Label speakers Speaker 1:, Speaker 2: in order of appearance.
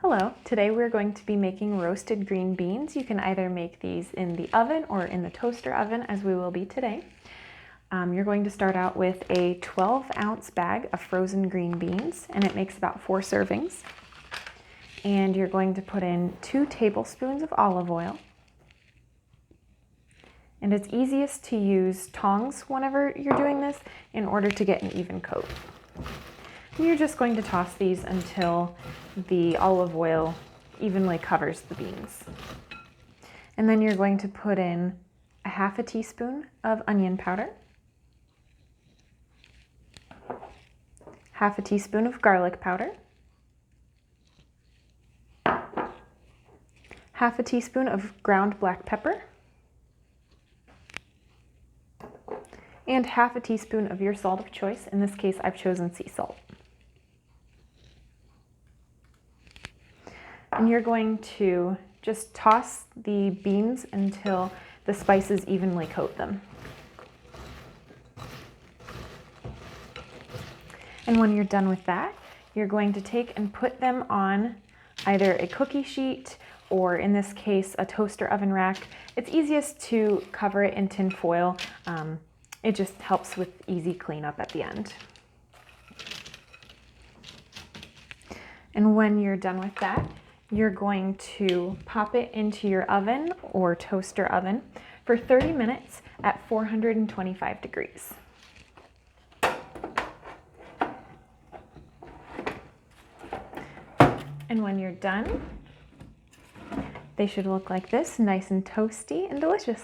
Speaker 1: Hello, today we're going to be making roasted green beans. You can either make these in the oven or in the toaster oven, as we will be today. You're going to start out with a 12-ounce bag of frozen green beans, and it makes about 4 servings. And you're going to put in 2 tablespoons of olive oil. And it's easiest to use tongs whenever you're doing this in order to get an even coat. And you're just going to toss these until the olive oil evenly covers the beans. And then you're going to put in a half a teaspoon of onion powder, half a teaspoon of garlic powder, half a teaspoon of ground black pepper, and half a teaspoon of your salt of choice. In this case, I've chosen sea salt. And you're going to just toss the beans until the spices evenly coat them. And when you're done with that, you're going to take and put them on either a cookie sheet or, in this case, a toaster oven rack. It's easiest to cover it in tin foil. It just helps with easy cleanup at the end. And when you're done with that, you're going to pop it into your oven or toaster oven for 30 minutes at 425 degrees. And when you're done, they should look like this, nice and toasty and delicious.